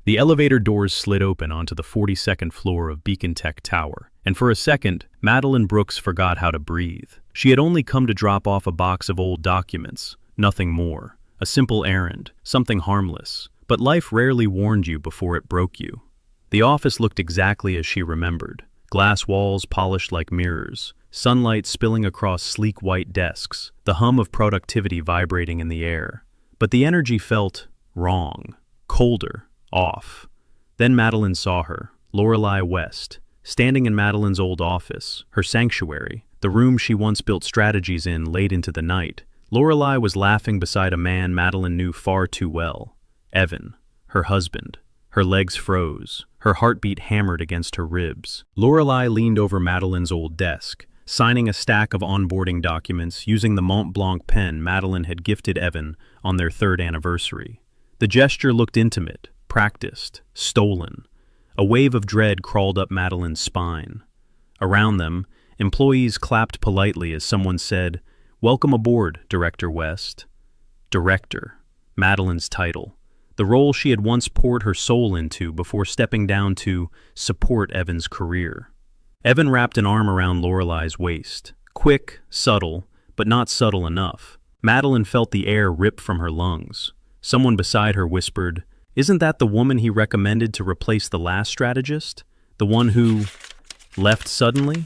The elevator doors slid open onto the 42nd floor of Beacon Tech Tower, and for a second, Madeline Brooks forgot how to breathe. She had only come to drop off a box of old documents, nothing more. A simple errand, something harmless. But life rarely warned you before it broke you. The office looked exactly as she remembered. Glass walls polished like mirrors, sunlight spilling across sleek white desks, the hum of productivity vibrating in the air. But the energy felt wrong, colder, off. Then Madeline saw her, Lorelei West, standing in Madeline's old office, her sanctuary, the room she once built strategies in late into the night. Lorelei was laughing beside a man Madeline knew far too well, Evan, her husband. Her legs froze, her heartbeat hammered against her ribs. Lorelei leaned over Madeline's old desk, signing a stack of onboarding documents using the Mont Blanc pen Madeline had gifted Evan on their 3rd anniversary. The gesture looked intimate, practiced, stolen. A wave of dread crawled up Madeline's spine. Around them, employees clapped politely as someone said, "Welcome aboard, Director West." Director, Madeline's title, the role she had once poured her soul into before stepping down to support Evan's career. Evan wrapped an arm around Lorelei's waist, quick, subtle, but not subtle enough. Madeline felt the air rip from her lungs. Someone beside her whispered, "Isn't that the woman he recommended to replace the last strategist? The one who left suddenly?"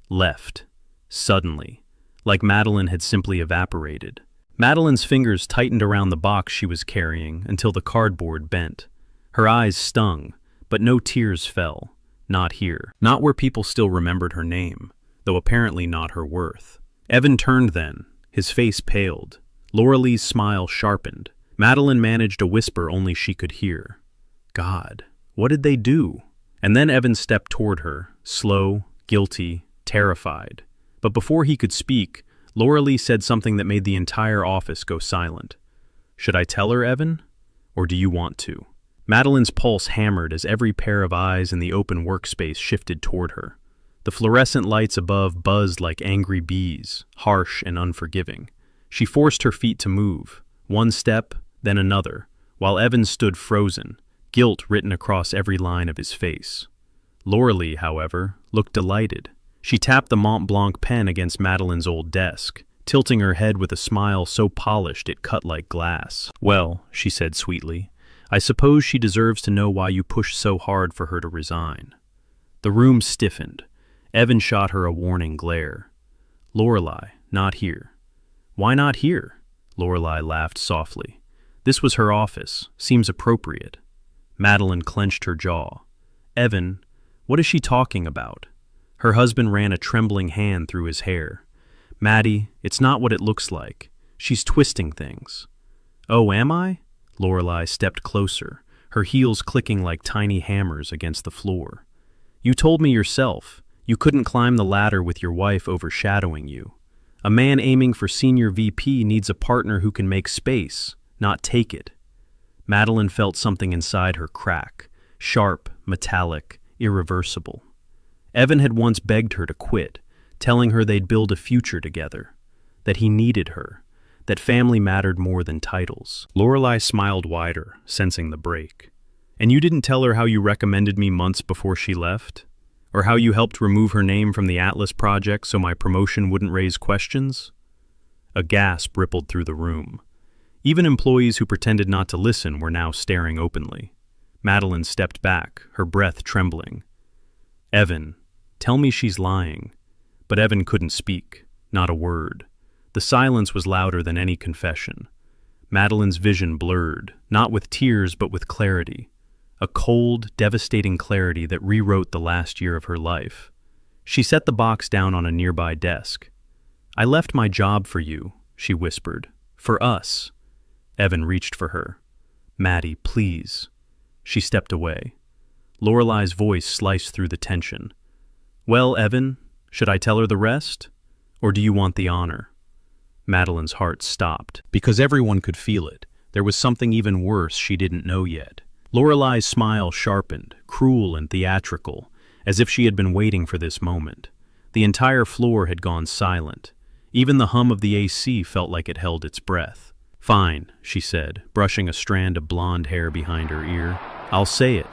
Left. Suddenly. Like Madeline had simply evaporated. Madeline's fingers tightened around the box she was carrying until the cardboard bent. Her eyes stung, but no tears fell. Not here. Not where people still remembered her name, though apparently not her worth. Evan turned then, his face paled. Lorelei's smile sharpened. Madeline managed a whisper only she could hear. God, what did they do? And then Evan stepped toward her, slow, guilty, terrified. But before he could speak, Lorelei said something that made the entire office go silent. "Should I tell her, Evan? Or do you want to?" Madeline's pulse hammered as every pair of eyes in the open workspace shifted toward her. The fluorescent lights above buzzed like angry bees, harsh and unforgiving. She forced her feet to move, one step, then another, while Evan stood frozen, guilt written across every line of his face. Lorelei, however, looked delighted. She tapped the Mont Blanc pen against Madeline's old desk, tilting her head with a smile so polished it cut like glass. "Well," she said sweetly, "I suppose she deserves to know why you pushed so hard for her to resign." The room stiffened. Evan shot her a warning glare. "Lorelei, not here." "Why not here?" Lorelei laughed softly. "This was her office. Seems appropriate." Madeline clenched her jaw. "Evan, what is she talking about?" Her husband ran a trembling hand through his hair. "Maddie, it's not what it looks like. She's twisting things." "Oh, am I?" Lorelei stepped closer, her heels clicking like tiny hammers against the floor. "You told me yourself. You couldn't climb the ladder with your wife overshadowing you. A man aiming for senior VP needs a partner who can make space, not take it." Madeline felt something inside her crack, sharp, metallic, irreversible. Evan had once begged her to quit, telling her they'd build a future together, that he needed her, that family mattered more than titles. Lorelei smiled wider, sensing the break. "And you didn't tell her how you recommended me months before she left? Or how you helped remove her name from the Atlas project so my promotion wouldn't raise questions?" A gasp rippled through the room. Even employees who pretended not to listen were now staring openly. Madeline stepped back, her breath trembling. "Evan, tell me she's lying." But Evan couldn't speak, not a word. The silence was louder than any confession. Madeline's vision blurred, not with tears but with clarity. A cold, devastating clarity that rewrote the last year of her life. She set the box down on a nearby desk. "I left my job for you," she whispered. "For us." Evan reached for her. "Maddie, please." She stepped away. Lorelei's voice sliced through the tension. "Well, Evan, should I tell her the rest? Or do you want the honor?" Madeline's heart stopped, because everyone could feel it. There was something even worse she didn't know yet. Lorelei's smile sharpened, cruel and theatrical, as if she had been waiting for this moment. The entire floor had gone silent. Even the hum of the AC felt like it held its breath. "Fine," she said, brushing a strand of blonde hair behind her ear. I'll say it.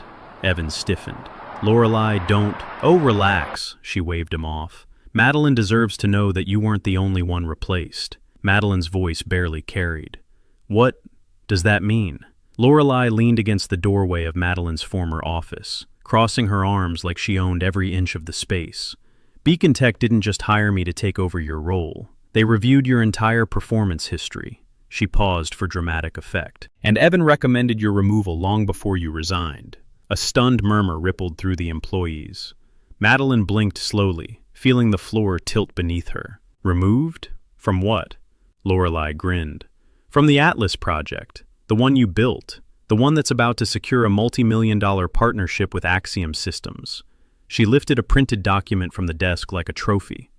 Evan stiffened. Lorelei, don't. Oh, relax, she waved him off. Madeline deserves to know that you weren't the only one replaced. Madeline's voice barely carried. What does that mean? Lorelei leaned against the doorway of Madeline's former office, crossing her arms like she owned every inch of the space. Beacon Tech didn't just hire me to take over your role. They reviewed your entire performance history. She paused for dramatic effect. And Evan recommended your removal long before you resigned. A stunned murmur rippled through the employees. Madeline blinked slowly, feeling the floor tilt beneath her. Removed? From what? Lorelei grinned. From the Atlas project. The one you built. The one that's about to secure a multi-million-dollar partnership with Axiom Systems. She lifted a printed document from the desk like a trophy.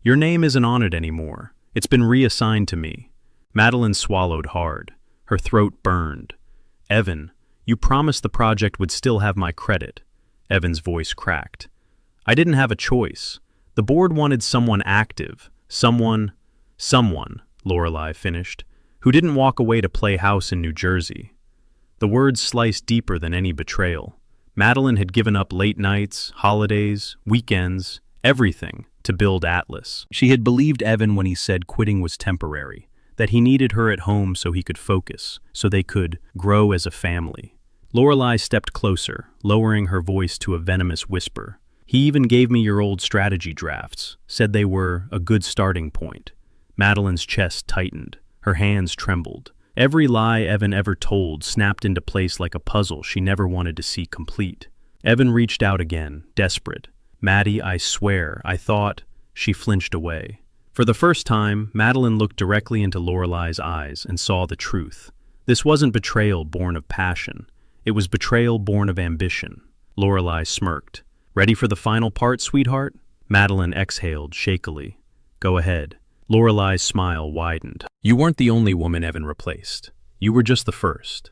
Your name isn't on it anymore. It's been reassigned to me. Madeline swallowed hard. Her throat burned. Evan, you promised the project would still have my credit. Evan's voice cracked. I didn't have a choice. The board wanted someone active. Someone, Lorelei finished, who didn't walk away to play house in New Jersey. The words sliced deeper than any betrayal. Madeline had given up late nights, holidays, weekends, everything to build Atlas. She had believed Evan when he said quitting was temporary, that he needed her at home so he could focus, so they could grow as a family. Lorelei stepped closer, lowering her voice to a venomous whisper. He even gave me your old strategy drafts, said they were a good starting point. Madeline's chest tightened. Her hands trembled. Every lie Evan ever told snapped into place like a puzzle she never wanted to see complete. Evan reached out again, desperate. Maddie, I swear, I thought... She flinched away. For the first time, Madeline looked directly into Lorelei's eyes and saw the truth. This wasn't betrayal born of passion. It was betrayal born of ambition. Lorelei smirked. Ready for the final part, sweetheart? Madeline exhaled shakily. Go ahead. Lorelei's smile widened. You weren't the only woman Evan replaced. You were just the first.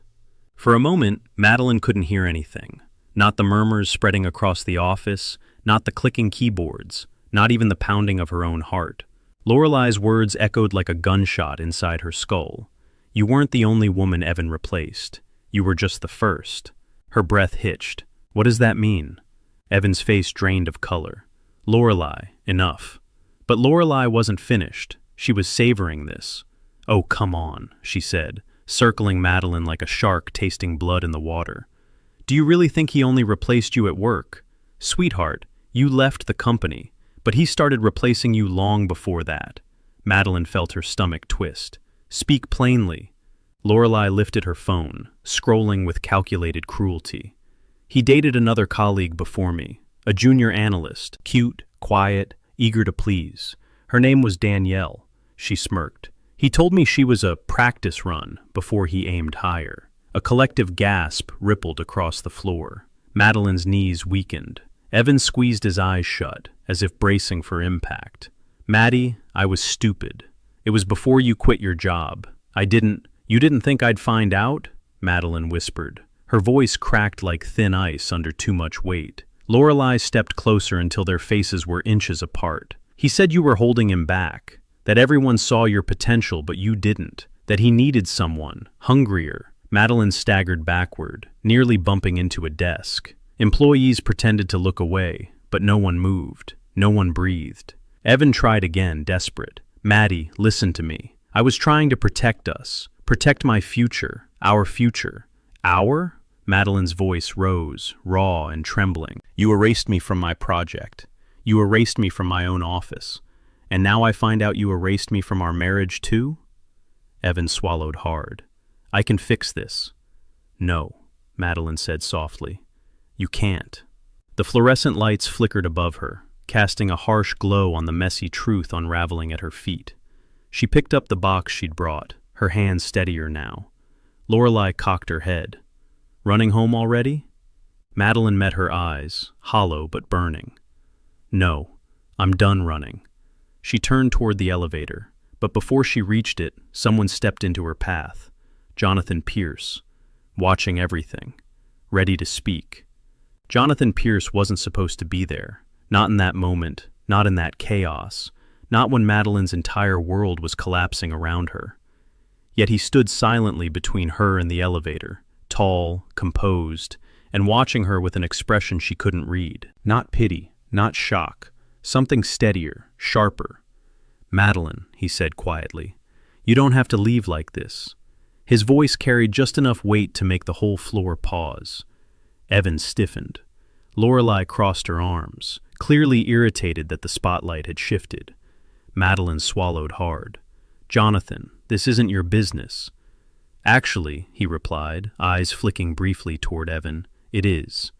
For a moment, Madeline couldn't hear anything. Not the murmurs spreading across the office, not the clicking keyboards, not even the pounding of her own heart. Lorelei's words echoed like a gunshot inside her skull. You weren't the only woman Evan replaced. You were just the first. Her breath hitched. What does that mean? Evan's face drained of color. Lorelei, enough. But Lorelei wasn't finished. She was savoring this. Oh, come on, she said, circling Madeline like a shark tasting blood in the water. Do you really think he only replaced you at work? Sweetheart, you left the company, but he started replacing you long before that. Madeline felt her stomach twist. Speak plainly. Lorelei lifted her phone, scrolling with calculated cruelty. He dated another colleague before me, a junior analyst, cute, quiet, eager to please. Her name was Danielle. She smirked. He told me she was a practice run before he aimed higher. A collective gasp rippled across the floor. Madeline's knees weakened. Evan squeezed his eyes shut, as if bracing for impact. Maddie, I was stupid. It was before you quit your job. You didn't think I'd find out? Madeline whispered. Her voice cracked like thin ice under too much weight. Lorelei stepped closer until their faces were inches apart. He said you were holding him back, that everyone saw your potential but you didn't, that he needed someone, hungrier. Madeline staggered backward, nearly bumping into a desk. Employees pretended to look away, but no one moved. No one breathed. Evan tried again, desperate. Maddie, listen to me. I was trying to protect us. Protect my future. Our future. Our? Madeline's voice rose, raw and trembling. You erased me from my project. You erased me from my own office. And now I find out you erased me from our marriage too? Evan swallowed hard. I can fix this. No, Madeline said softly. You can't. The fluorescent lights flickered above her, casting a harsh glow on the messy truth unraveling at her feet. She picked up the box she'd brought, her hands steadier now. Lorelei cocked her head. Running home already? Madeline met her eyes, hollow but burning. No, I'm done running. She turned toward the elevator, but before she reached it, someone stepped into her path. Jonathan Pierce, watching everything, ready to speak. Jonathan Pierce wasn't supposed to be there, not in that moment, not in that chaos, not when Madeline's entire world was collapsing around her. Yet he stood silently between her and the elevator, tall, composed, and watching her with an expression she couldn't read. Not pity, not shock, something steadier, sharper. "Madeline," he said quietly, "you don't have to leave like this." His voice carried just enough weight to make the whole floor pause. Evan stiffened. Lorelei crossed her arms, clearly irritated that the spotlight had shifted. Madeline swallowed hard. "Jonathan, this isn't your business." "Actually," he replied, eyes flicking briefly toward Evan, "it is."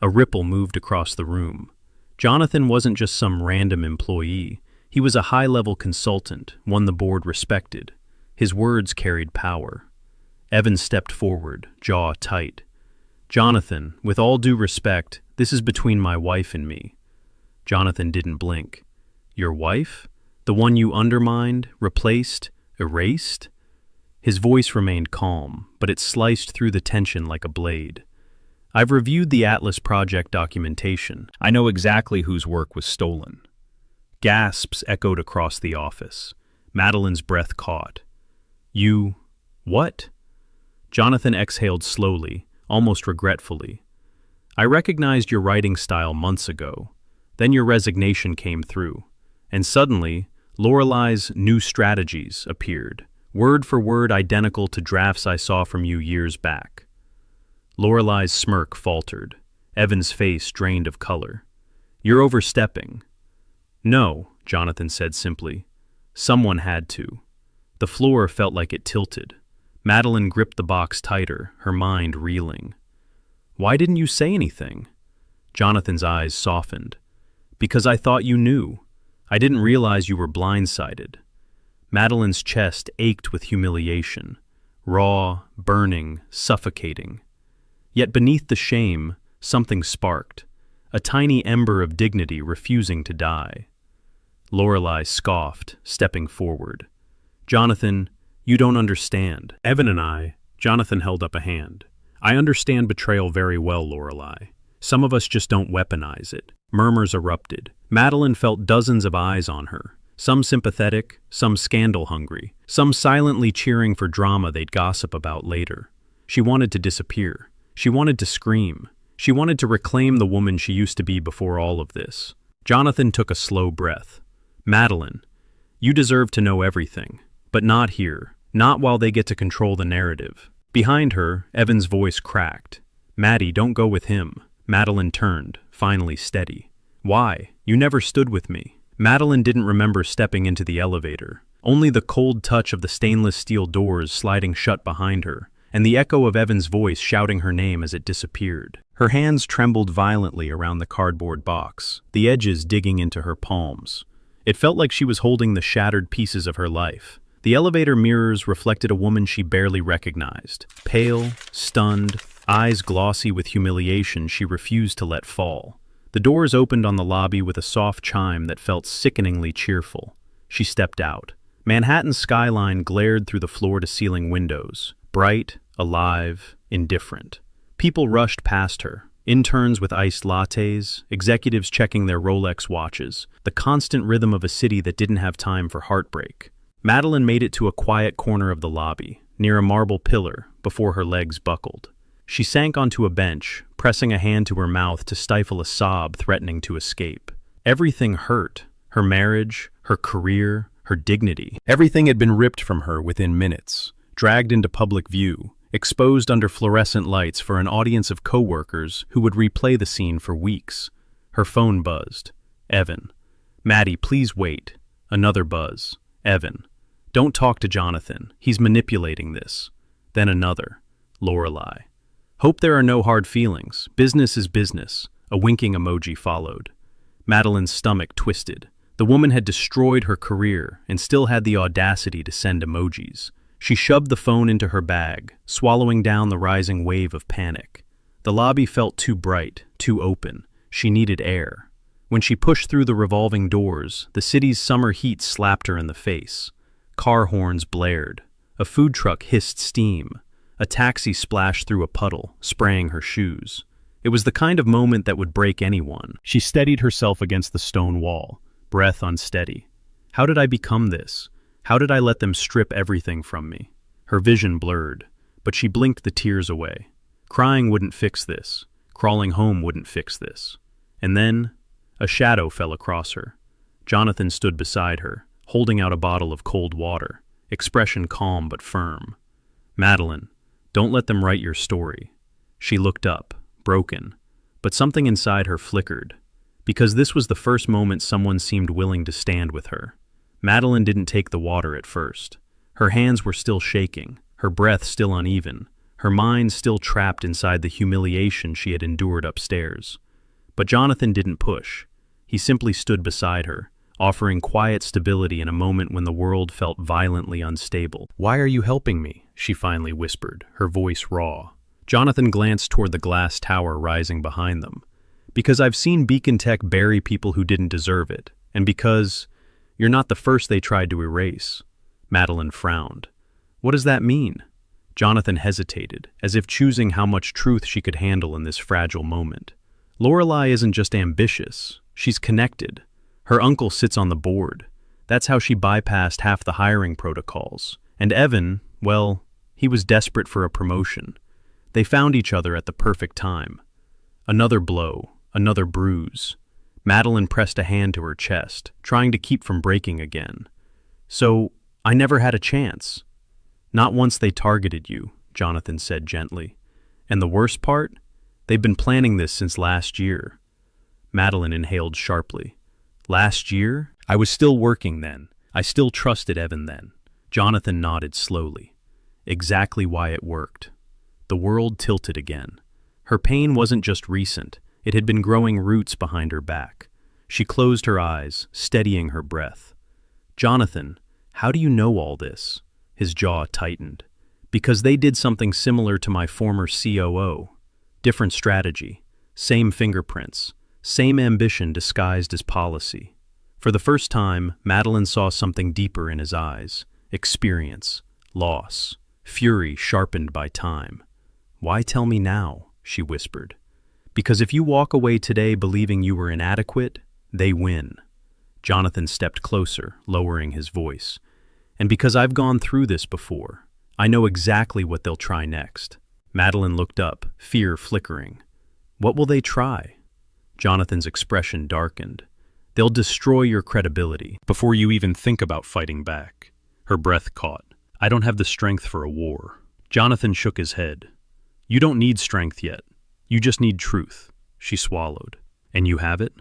A ripple moved across the room. Jonathan wasn't just some random employee. He was a high-level consultant, one the board respected. His words carried power. Evan stepped forward, jaw tight. "Jonathan, with all due respect, this is between my wife and me." Jonathan didn't blink. "Your wife? The one you undermined, replaced, erased?" His voice remained calm, but it sliced through the tension like a blade. "I've reviewed the Atlas Project documentation. I know exactly whose work was stolen." Gasps echoed across the office. Madeline's breath caught. "You... what?" Jonathan exhaled slowly, almost regretfully. "I recognized your writing style months ago. Then your resignation came through. And suddenly, Lorelei's New Strategies appeared, word for word identical to drafts I saw from you years back." Lorelei's smirk faltered. Evan's face drained of color. "You're overstepping." "No," Jonathan said simply. "Someone had to." The floor felt like it tilted. Madeline gripped the box tighter, her mind reeling. "Why didn't you say anything?" Jonathan's eyes softened. "Because I thought you knew. I didn't realize you were blindsided." Madeline's chest ached with humiliation, raw, burning, suffocating. Yet beneath the shame, something sparked, a tiny ember of dignity refusing to die. Lorelei scoffed, stepping forward. "Jonathan, you don't understand." "Evan and I," Jonathan held up a hand. "I understand betrayal very well, Lorelei. Some of us just don't weaponize it." Murmurs erupted. Madeline felt dozens of eyes on her, some sympathetic, some scandal-hungry, some silently cheering for drama they'd gossip about later. She wanted to disappear. She wanted to scream. She wanted to reclaim the woman she used to be before all of this. Jonathan took a slow breath. "Madeline, you deserve to know everything, but not here, not while they get to control the narrative." Behind her, Evan's voice cracked. "Maddie, don't go with him." Madeline turned, finally steady. "Why? You never stood with me." Madeline didn't remember stepping into the elevator. Only the cold touch of the stainless steel doors sliding shut behind her, and the echo of Evan's voice shouting her name as it disappeared. Her hands trembled violently around the cardboard box, the edges digging into her palms. It felt like she was holding the shattered pieces of her life. The elevator mirrors reflected a woman she barely recognized. Pale, stunned, eyes glossy with humiliation she refused to let fall. The doors opened on the lobby with a soft chime that felt sickeningly cheerful. She stepped out. Manhattan's skyline glared through the floor-to-ceiling windows, bright, alive, indifferent. People rushed past her, interns with iced lattes, executives checking their Rolex watches, the constant rhythm of a city that didn't have time for heartbreak. Madeline made it to a quiet corner of the lobby, near a marble pillar, before her legs buckled. She sank onto a bench, pressing a hand to her mouth to stifle a sob threatening to escape. Everything hurt. Her marriage, her career, her dignity. Everything had been ripped from her within minutes, dragged into public view, exposed under fluorescent lights for an audience of coworkers who would replay the scene for weeks. Her phone buzzed. Evan. "Maddie, please wait." Another buzz. Evan. "Don't talk to Jonathan. He's manipulating this." Then another. Lorelei. "Hope there are no hard feelings. Business is business." A winking emoji followed. Madeline's stomach twisted. The woman had destroyed her career and still had the audacity to send emojis. She shoved the phone into her bag, swallowing down the rising wave of panic. The lobby felt too bright, too open. She needed air. When she pushed through the revolving doors, the city's summer heat slapped her in the face. Car horns blared. A food truck hissed steam. A taxi splashed through a puddle, spraying her shoes. It was the kind of moment that would break anyone. She steadied herself against the stone wall, breath unsteady. How did I become this? How did I let them strip everything from me? Her vision blurred, but she blinked the tears away. Crying wouldn't fix this. Crawling home wouldn't fix this. And then, a shadow fell across her. Jonathan stood beside her, holding out a bottle of cold water, expression calm but firm. "Madeline, don't let them write your story." She looked up, broken, but something inside her flickered, because this was the first moment someone seemed willing to stand with her. Madeline didn't take the water at first. Her hands were still shaking, her breath still uneven, her mind still trapped inside the humiliation she had endured upstairs. But Jonathan didn't push. He simply stood beside her, offering quiet stability in a moment when the world felt violently unstable. "Why are you helping me?" she finally whispered, her voice raw. Jonathan glanced toward the glass tower rising behind them. "Because I've seen Beacon Tech bury people who didn't deserve it, and because you're not the first they tried to erase." Madeline frowned. "What does that mean?" Jonathan hesitated, as if choosing how much truth she could handle in this fragile moment. "Lorelei isn't just ambitious, she's connected. Her uncle sits on the board. That's how she bypassed half the hiring protocols. And Evan, well, he was desperate for a promotion. They found each other at the perfect time." Another blow, another bruise. Madeline pressed a hand to her chest, trying to keep from breaking again. "So, I never had a chance." "Not once they targeted you," Jonathan said gently. "And the worst part? They've been planning this since last year." Madeline inhaled sharply. "Last year? I was still working then. I still trusted Evan then." Jonathan nodded slowly. Exactly why it worked. The world tilted again. Her pain wasn't just recent. It had been growing roots behind her back. She closed her eyes, steadying her breath. "Jonathan, how do you know all this?" His jaw tightened. "Because they did something similar to my former COO. Different strategy, same fingerprints, same ambition disguised as policy." For the first time, Madeline saw something deeper in his eyes. Experience, loss, fury sharpened by time. "Why tell me now?" she whispered. "Because if you walk away today believing you were inadequate, they win." Jonathan stepped closer, lowering his voice. "And because I've gone through this before, I know exactly what they'll try next." Madeline looked up, fear flickering. "What will they try?" Jonathan's expression darkened. "They'll destroy your credibility before you even think about fighting back." Her breath caught. "I don't have the strength for a war." Jonathan shook his head. "You don't need strength yet. You just need truth." She swallowed. "And you have it?"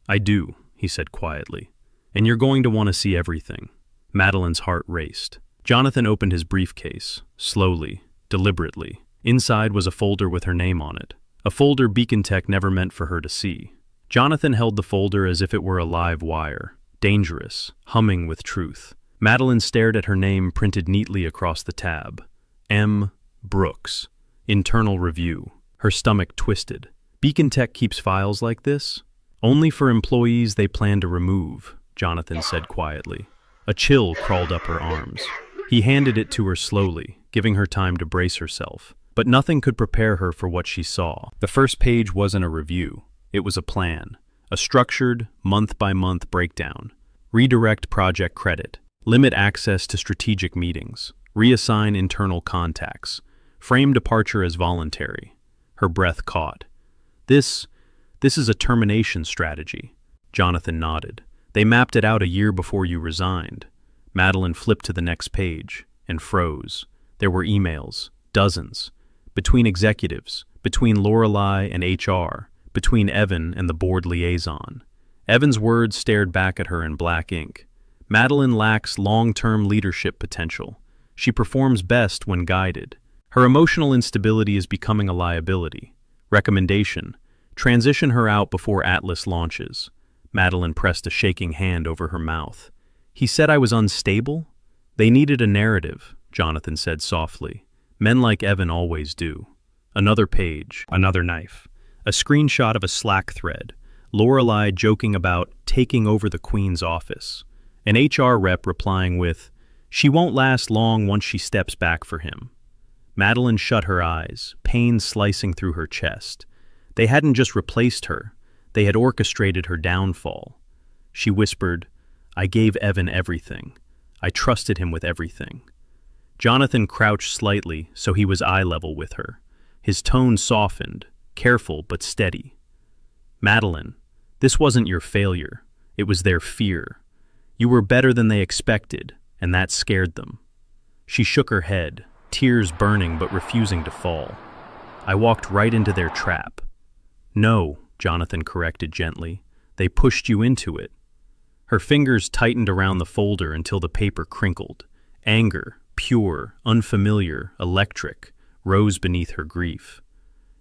"I do," he said quietly. "And you're going to want to see everything." Madeline's heart raced. Jonathan opened his briefcase, slowly, deliberately. Inside was a folder with her name on it, a folder Beacon Tech never meant for her to see. Jonathan held the folder as if it were a live wire, dangerous, humming with truth. Madeline stared at her name printed neatly across the tab. M. Brooks. Internal Review. Her stomach twisted. "Beacon Tech keeps files like this?" "Only for employees they plan to remove," Jonathan said quietly. A chill crawled up her arms. He handed it to her slowly, giving her time to brace herself. But nothing could prepare her for what she saw. The first page wasn't a review. It was a plan. A structured, month-by-month breakdown. Redirect project credit. Limit access to strategic meetings. Reassign internal contacts. Frame departure as voluntary. Her breath caught. This is a termination strategy." Jonathan nodded. "They mapped it out a year before you resigned." Madeline flipped to the next page and froze. There were emails, dozens, between executives, between Lorelei and HR, between Evan and the board liaison. Evan's words stared back at her in black ink. "Madeline lacks long-term leadership potential. She performs best when guided. Her emotional instability is becoming a liability. Recommendation: transition her out before Atlas launches." Madeline pressed a shaking hand over her mouth. "He said I was unstable?" "They needed a narrative," Jonathan said softly. "Men like Evan always do." Another page, another knife. A screenshot of a Slack thread. Lorelei joking about taking over the Queen's office. An HR rep replying with, "She won't last long once she steps back for him." Madeline shut her eyes, pain slicing through her chest. They hadn't just replaced her. They had orchestrated her downfall. She whispered, "I gave Evan everything. I trusted him with everything." Jonathan crouched slightly so he was eye level with her. His tone softened, careful but steady. Madeline, this wasn't your failure. It was their fear. You were better than they expected, and that scared them. She shook her head, tears burning but refusing to fall. I walked right into their trap. No, Jonathan corrected gently. They pushed you into it. Her fingers tightened around the folder until the paper crinkled. Anger, pure, unfamiliar, electric, rose beneath her grief.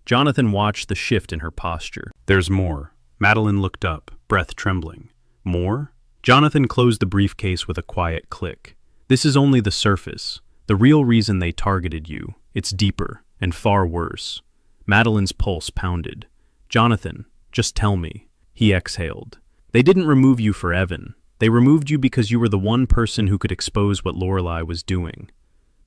Jonathan watched the shift in her posture. There's more. Madeline looked up, breath trembling. More? Jonathan closed the briefcase with a quiet click. This is only the surface. The real reason they targeted you. It's deeper and far worse. Madeline's pulse pounded. Jonathan, just tell me. He exhaled. They didn't remove you for Evan. They removed you because you were the one person who could expose what Lorelei was doing.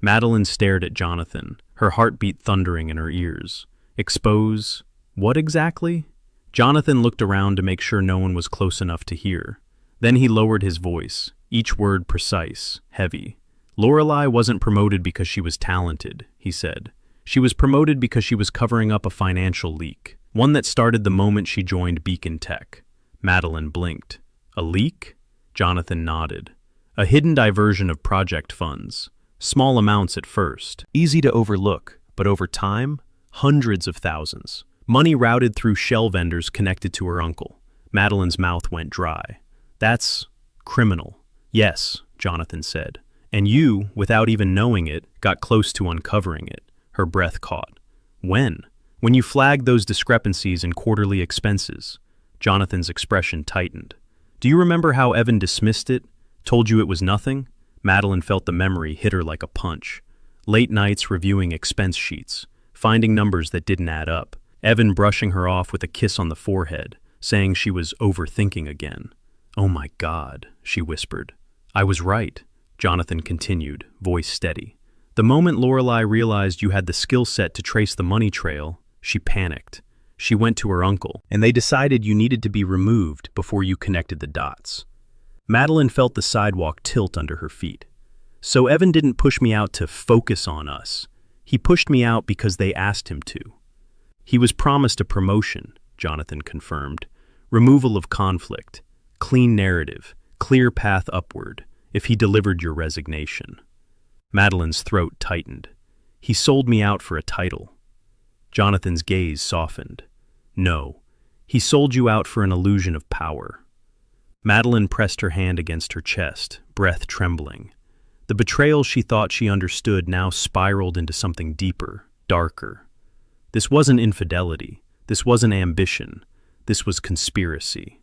Madeline stared at Jonathan, her heartbeat thundering in her ears. Expose? What exactly? Jonathan looked around to make sure no one was close enough to hear. Then he lowered his voice, each word precise, heavy. Lorelei wasn't promoted because she was talented, he said. She was promoted because she was covering up a financial leak, one that started the moment she joined Beacon Tech. Madeline blinked. A leak? Jonathan nodded. A hidden diversion of project funds. Small amounts at first. Easy to overlook, but over time, hundreds of thousands. Money routed through shell vendors connected to her uncle. Madeline's mouth went dry. That's criminal. Yes, Jonathan said. And you, without even knowing it, got close to uncovering it. Her breath caught. When? When you flagged those discrepancies in quarterly expenses. Jonathan's expression tightened. Do you remember how Evan dismissed it? Told you it was nothing? Madeline felt the memory hit her like a punch. Late nights reviewing expense sheets, finding numbers that didn't add up. Evan brushing her off with a kiss on the forehead, saying she was overthinking again. Oh my God, she whispered. I was right, Jonathan continued, voice steady. The moment Lorelei realized you had the skill set to trace the money trail, she panicked. She went to her uncle, and they decided you needed to be removed before you connected the dots. Madeline felt the sidewalk tilt under her feet. So Evan didn't push me out to focus on us. He pushed me out because they asked him to. He was promised a promotion, Jonathan confirmed. Removal of conflict, clean narrative, clear path upward, if he delivered your resignation. Madeline's throat tightened. He sold me out for a title. Jonathan's gaze softened. No, he sold you out for an illusion of power. Madeline pressed her hand against her chest, breath trembling. The betrayal she thought she understood now spiraled into something deeper, darker. This wasn't infidelity. This wasn't ambition. This was conspiracy.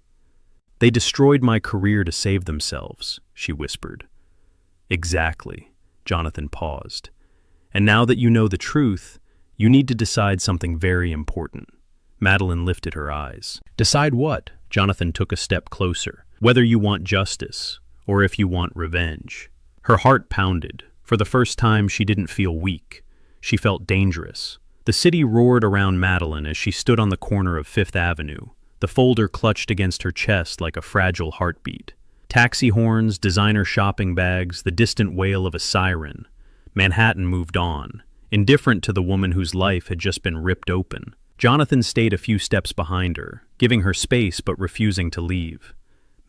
They destroyed my career to save themselves, she whispered. Exactly. Jonathan paused. And now that you know the truth, you need to decide something very important. Madeline lifted her eyes. Decide what? Jonathan took a step closer. Whether you want justice, or if you want revenge. Her heart pounded. For the first time, she didn't feel weak. She felt dangerous. The city roared around Madeline as she stood on the corner of Fifth Avenue, the folder clutched against her chest like a fragile heartbeat. Taxi horns, designer shopping bags, the distant wail of a siren. Manhattan moved on, indifferent to the woman whose life had just been ripped open. Jonathan stayed a few steps behind her, giving her space but refusing to leave.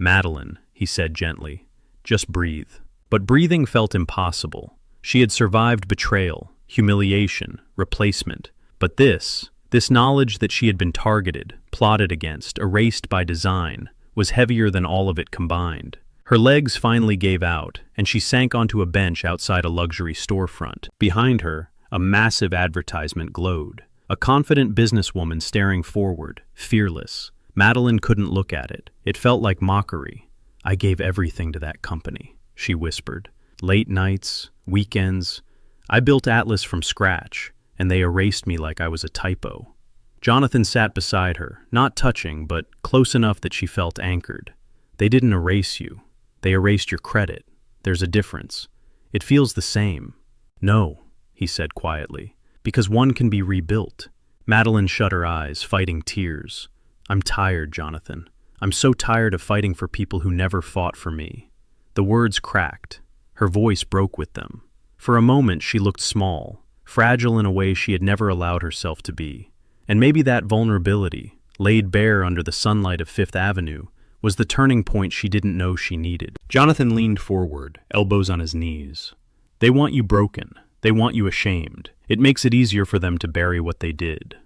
Madeline, he said gently, just breathe. But breathing felt impossible. She had survived betrayal, humiliation, replacement. But this knowledge that she had been targeted, plotted against, erased by design, was heavier than all of it combined. Her legs finally gave out, and she sank onto a bench outside a luxury storefront. Behind her, a massive advertisement glowed. A confident businesswoman staring forward, fearless. Madeline couldn't look at it. It felt like mockery. I gave everything to that company, she whispered. Late nights, weekends. I built Atlas from scratch, and they erased me like I was a typo. Jonathan sat beside her, not touching, but close enough that she felt anchored. They didn't erase you. They erased your credit. There's a difference. It feels the same. No, he said quietly, because one can be rebuilt. Madeline shut her eyes, fighting tears. I'm tired, Jonathan. I'm so tired of fighting for people who never fought for me. The words cracked. Her voice broke with them. For a moment, she looked small, fragile in a way she had never allowed herself to be. And maybe that vulnerability, laid bare under the sunlight of Fifth Avenue, was the turning point she didn't know she needed. Jonathan leaned forward, elbows on his knees. They want you broken. They want you ashamed. It makes it easier for them to bury what they did.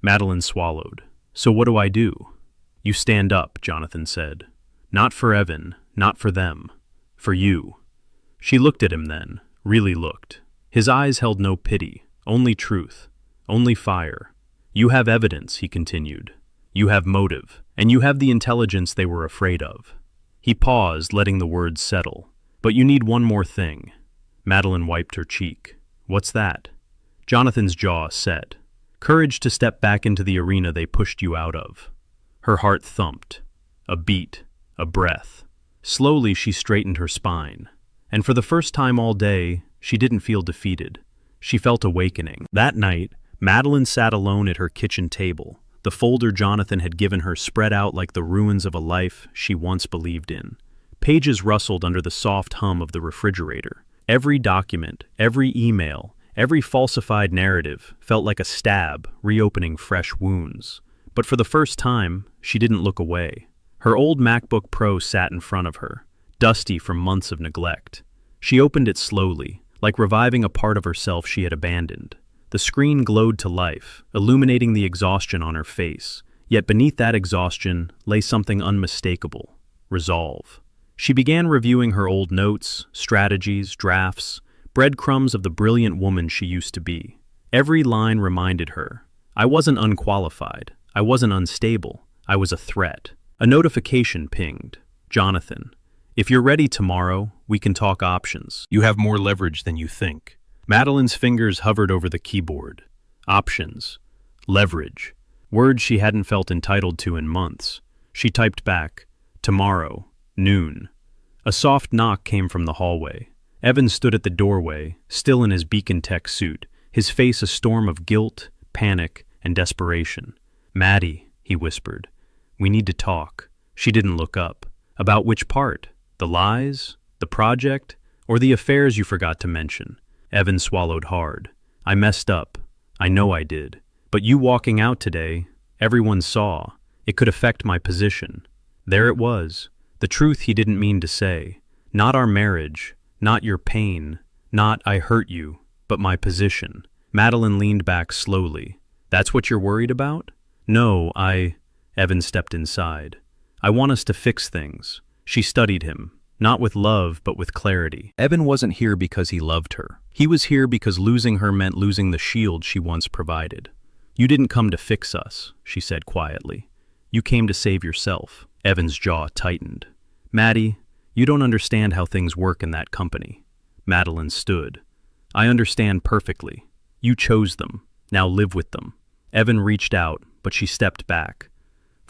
Madeline swallowed. So what do I do? You stand up, Jonathan said. Not for Evan, not for them. For you. She looked at him then, really looked. His eyes held no pity, only truth, only fire. You have evidence, he continued. You have motive, and you have the intelligence they were afraid of. He paused, letting the words settle. But you need one more thing. Madeline wiped her cheek. What's that? Jonathan's jaw set. Courage to step back into the arena they pushed you out of. Her heart thumped. A beat, a breath. Slowly she straightened her spine. And for the first time all day, she didn't feel defeated. She felt awakening. That night, Madeline sat alone at her kitchen table, the folder Jonathan had given her spread out like the ruins of a life she once believed in. Pages rustled under the soft hum of the refrigerator. Every document, every email, every falsified narrative felt like a stab, reopening fresh wounds. But for the first time, she didn't look away. Her old MacBook Pro sat in front of her, dusty from months of neglect. She opened it slowly, like reviving a part of herself she had abandoned. The screen glowed to life, illuminating the exhaustion on her face. Yet beneath that exhaustion lay something unmistakable: resolve. She began reviewing her old notes, strategies, drafts, breadcrumbs of the brilliant woman she used to be. Every line reminded her, I wasn't unqualified, I wasn't unstable, I was a threat. A notification pinged. Jonathan, if you're ready tomorrow, we can talk options. You have more leverage than you think. Madeline's fingers hovered over the keyboard. Options. Leverage. Words she hadn't felt entitled to in months. She typed back, tomorrow, noon. A soft knock came from the hallway. Evan stood at the doorway, still in his Beacon Tech suit, his face a storm of guilt, panic, and desperation. Maddie, he whispered, we need to talk. She didn't look up. About which part? The lies? The project? Or the affairs you forgot to mention? Evan swallowed hard. I messed up. I know I did. But you walking out today, everyone saw. It could affect my position. There it was. The truth he didn't mean to say. Not our marriage. Not your pain. Not I hurt you. But my position. Madeline leaned back slowly. That's what you're worried about? No, Evan stepped inside. I want us to fix things. She studied him. Not with love, but with clarity. Evan wasn't here because he loved her. He was here because losing her meant losing the shield she once provided. You didn't come to fix us, she said quietly. You came to save yourself. Evan's jaw tightened. Maddie, you don't understand how things work in that company. Madeline stood. I understand perfectly. You chose them. Now live with them. Evan reached out, but she stepped back.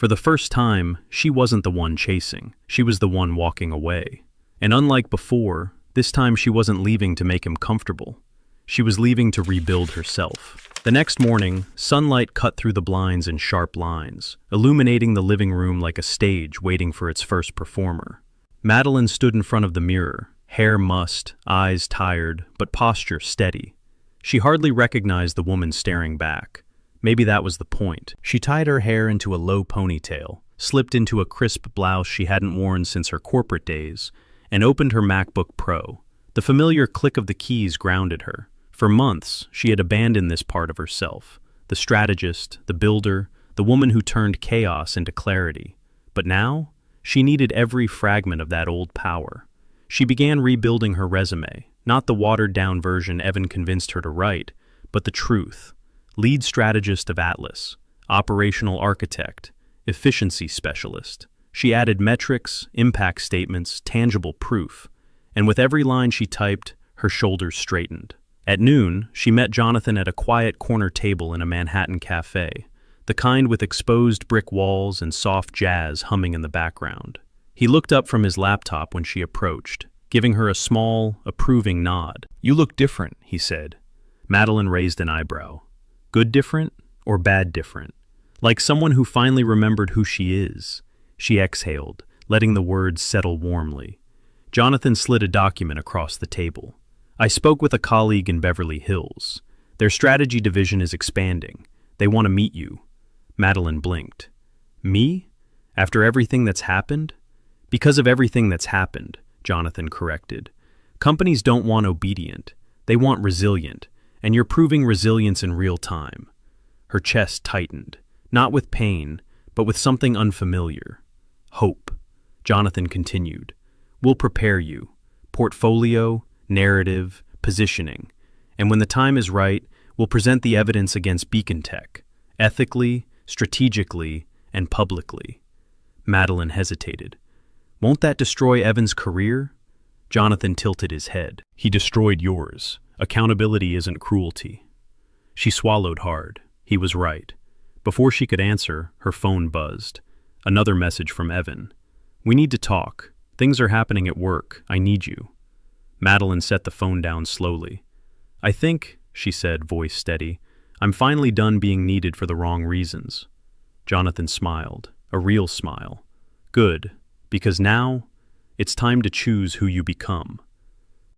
For the first time, she wasn't the one chasing. She was the one walking away. And unlike before, this time she wasn't leaving to make him comfortable. She was leaving to rebuild herself. The next morning, sunlight cut through the blinds in sharp lines, illuminating the living room like a stage waiting for its first performer. Madeline stood in front of the mirror, hair mussed, eyes tired, but posture steady. She hardly recognized the woman staring back. Maybe that was the point. She tied her hair into a low ponytail, slipped into a crisp blouse she hadn't worn since her corporate days, and opened her MacBook Pro. The familiar click of the keys grounded her. For months, she had abandoned this part of herself, the strategist, the builder, the woman who turned chaos into clarity. But now, she needed every fragment of that old power. She began rebuilding her resume, not the watered-down version Evan convinced her to write, but the truth. Lead strategist of Atlas, operational architect, efficiency specialist. She added metrics, impact statements, tangible proof, and with every line she typed, her shoulders straightened. At noon, she met Jonathan at a quiet corner table in a Manhattan cafe, the kind with exposed brick walls and soft jazz humming in the background. He looked up from his laptop when she approached, giving her a small, approving nod. You look different, he said. Madeline raised an eyebrow. Good different or bad different? Like someone who finally remembered who she is. She exhaled, letting the words settle warmly. Jonathan slid a document across the table. I spoke with a colleague in Beverly Hills. Their strategy division is expanding. They want to meet you. Madeline blinked. Me? After everything that's happened? Because of everything that's happened, Jonathan corrected. Companies don't want obedient. They want resilient, and you're proving resilience in real time. Her chest tightened, not with pain, but with something unfamiliar. Hope. Jonathan continued. We'll prepare you. Portfolio, narrative, positioning. And when the time is right, we'll present the evidence against Beacon Tech, ethically, strategically, and publicly. Madeline hesitated. Won't that destroy Evan's career? Jonathan tilted his head. He destroyed yours. Accountability isn't cruelty. She swallowed hard. He was right. Before she could answer, her phone buzzed. Another message from Evan. We need to talk. Things are happening at work. I need you. Madeline set the phone down slowly. I think, she said, voice steady, I'm finally done being needed for the wrong reasons. Jonathan smiled, a real smile. Good, because now, it's time to choose who you become.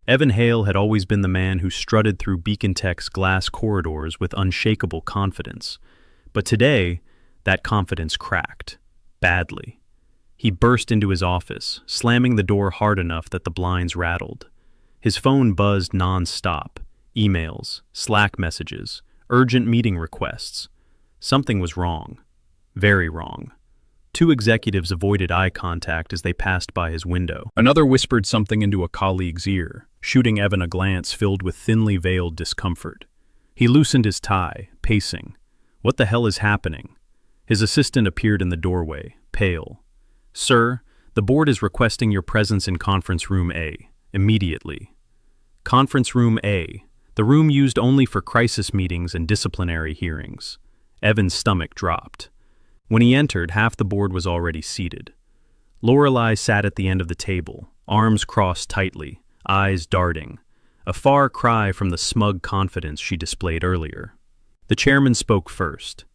Evan Hale had always been the man who strutted through Beacon Tech's glass corridors with unshakable confidence. But today, that confidence cracked. Badly. He burst into his office, slamming the door hard enough that the blinds rattled. His phone buzzed non-stop. Emails, Slack messages, urgent meeting requests. Something was wrong. Very wrong. Two executives avoided eye contact as they passed by his window. Another whispered something into a colleague's ear, shooting Evan a glance filled with thinly veiled discomfort. He loosened his tie, pacing. What the hell is happening? His assistant appeared in the doorway, pale. Sir, the board is requesting your presence in Conference Room A, immediately. Conference Room A, the room used only for crisis meetings and disciplinary hearings. Evan's stomach dropped. When he entered, half the board was already seated. Lorelei sat at the end of the table, arms crossed tightly, eyes darting, a far cry from the smug confidence she displayed earlier. The chairman spoke first.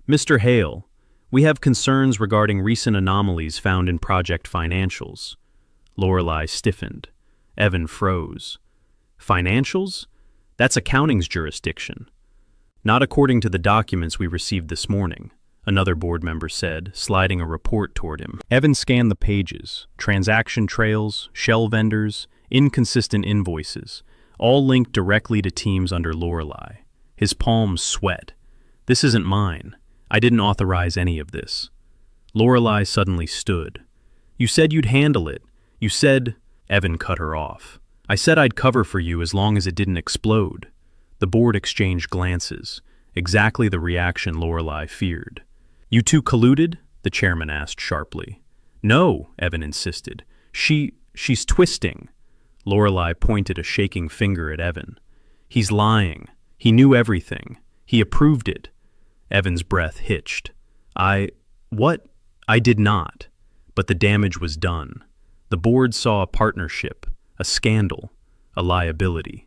Mr. Hale, we have concerns regarding recent anomalies found in project financials. Lorelei stiffened. Evan froze. Financials? That's accounting's jurisdiction. Not according to the documents we received this morning, another board member said, sliding a report toward him. Evan scanned the pages, transaction trails, shell vendors, inconsistent invoices, all linked directly to teams under Lorelei. His palms sweat. This isn't mine. I didn't authorize any of this. Lorelei suddenly stood. You said you'd handle it. You said... Evan cut her off. I said I'd cover for you as long as it didn't explode. The board exchanged glances, exactly the reaction Lorelei feared. You two colluded? The chairman asked sharply. No, Evan insisted. She's twisting. Lorelei pointed a shaking finger at Evan. He's lying. He knew everything. He approved it. Evan's breath hitched. What? I did not. But the damage was done. The board saw a partnership, a scandal, a liability.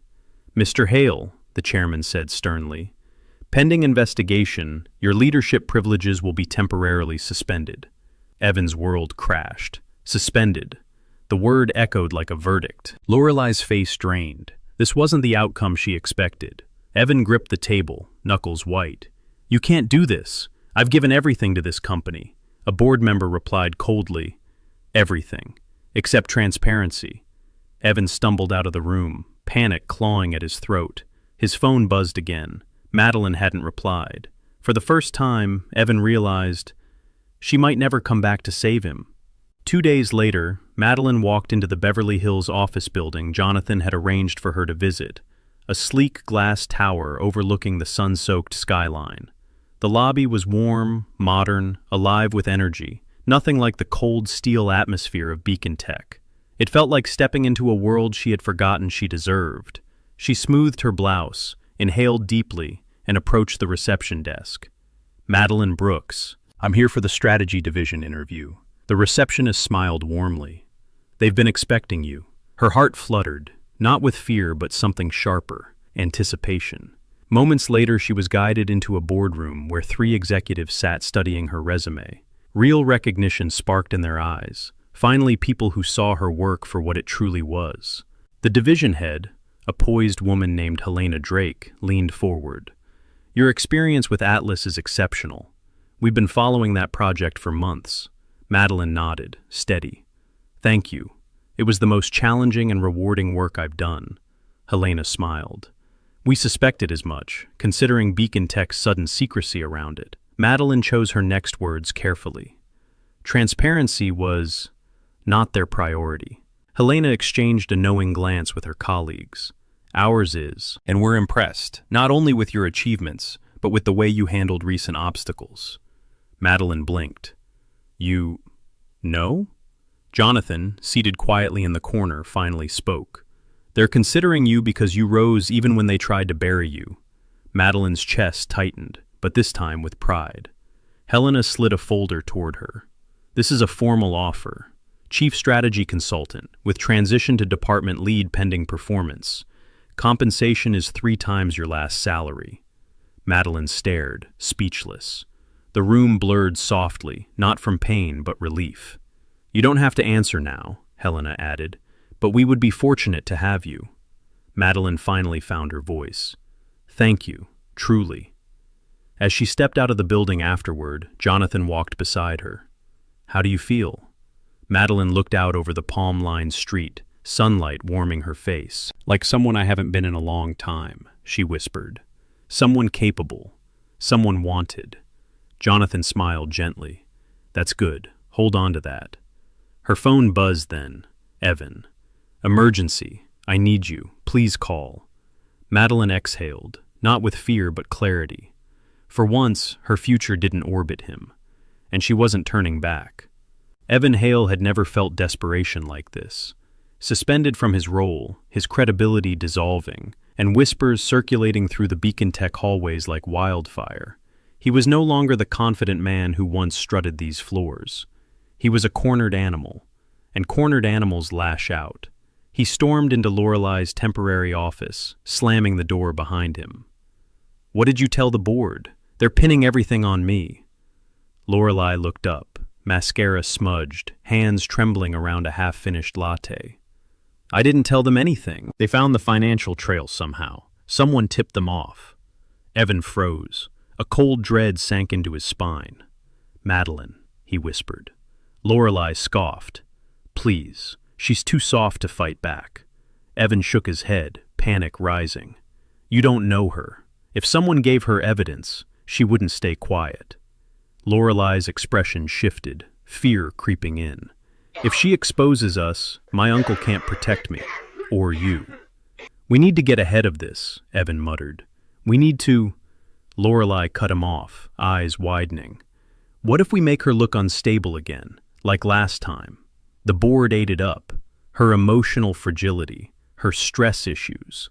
Mr. Hale, the chairman said sternly, pending investigation, your leadership privileges will be temporarily suspended. Evan's world crashed. Suspended. The word echoed like a verdict. Lorelei's face drained. This wasn't the outcome she expected. Evan gripped the table, knuckles white. You can't do this. I've given everything to this company. A board member replied coldly. Everything. Except transparency. Evan stumbled out of the room, panic clawing at his throat. His phone buzzed again. Madeline hadn't replied. For the first time, Evan realized she might never come back to save him. 2 days later, Madeline walked into the Beverly Hills office building Jonathan had arranged for her to visit, a sleek glass tower overlooking the sun-soaked skyline. The lobby was warm, modern, alive with energy, nothing like the cold steel atmosphere of Beacon Tech. It felt like stepping into a world she had forgotten she deserved. She smoothed her blouse, inhaled deeply, and approached the reception desk. Madeline Brooks, I'm here for the strategy division interview. The receptionist smiled warmly. They've been expecting you. Her heart fluttered, not with fear but something sharper, anticipation. Moments later, she was guided into a boardroom where 3 executives sat studying her resume. Real recognition sparked in their eyes. Finally, people who saw her work for what it truly was. The division head, A poised woman named Helena Drake leaned forward. Your experience with Atlas is exceptional. We've been following that project for months. Madeline nodded, steady. Thank you. It was the most challenging and rewarding work I've done. Helena smiled. We suspected as much, considering Beacon Tech's sudden secrecy around it. Madeline chose her next words carefully. Transparency was not their priority. Helena exchanged a knowing glance with her colleagues. Ours is, and we're impressed, not only with your achievements, but with the way you handled recent obstacles. Madeline blinked. You know? Jonathan, seated quietly in the corner, finally spoke. They're considering you because you rose even when they tried to bury you. Madeline's chest tightened, but this time with pride. Helena slid a folder toward her. This is a formal offer. Chief Strategy Consultant, with transition to Department Lead pending performance. Compensation is 3 times your last salary. Madeline stared, speechless. The room blurred softly, not from pain but relief. You don't have to answer now, Helena added, but we would be fortunate to have you. Madeline finally found her voice. Thank you, truly. As she stepped out of the building afterward, Jonathan walked beside her. How do you feel? Madeline looked out over the palm-lined street, sunlight warming her face. Like someone I haven't been in a long time, she whispered. Someone capable. Someone wanted. Jonathan smiled gently. That's good. Hold on to that. Her phone buzzed then. Evan. Emergency. I need you. Please call. Madeline exhaled, not with fear but clarity. For once, her future didn't orbit him, and she wasn't turning back. Evan Hale had never felt desperation like this. Suspended from his role, his credibility dissolving, and whispers circulating through the Beacon Tech hallways like wildfire, he was no longer the confident man who once strutted these floors. He was a cornered animal, and cornered animals lash out. He stormed into Lorelei's temporary office, slamming the door behind him. What did you tell the board? They're pinning everything on me. Lorelei looked up, mascara smudged, hands trembling around a half-finished latte. I didn't tell them anything. They found the financial trail somehow. Someone tipped them off. Evan froze. A cold dread sank into his spine. Madeline, he whispered. Lorelei scoffed. Please, she's too soft to fight back. Evan shook his head, panic rising. You don't know her. If someone gave her evidence, she wouldn't stay quiet. Lorelei's expression shifted, fear creeping in. If she exposes us, my uncle can't protect me, or you. We need to get ahead of this, Evan muttered. We need to... Lorelei cut him off, eyes widening. What if we make her look unstable again, like last time? The board ate it up. Her emotional fragility, her stress issues.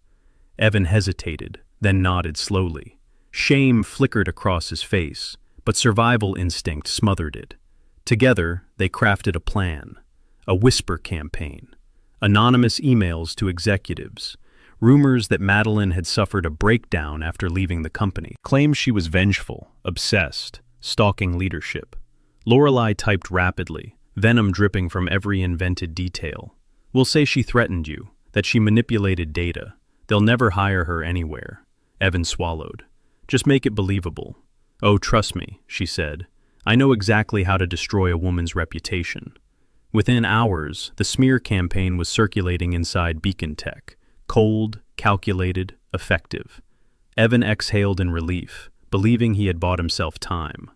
Evan hesitated, then nodded slowly. Shame flickered across his face, but survival instinct smothered it. Together, they crafted a plan. A whisper campaign. Anonymous emails to executives. Rumors that Madeline had suffered a breakdown after leaving the company. Claims she was vengeful, obsessed, stalking leadership. Lorelei typed rapidly, venom dripping from every invented detail. We'll say she threatened you, that she manipulated data. They'll never hire her anywhere. Evan swallowed. Just make it believable. Oh, trust me, she said. I know exactly how to destroy a woman's reputation. Within hours, the smear campaign was circulating inside Beacon Tech. Cold, calculated, effective. Evan exhaled in relief, believing he had bought himself time.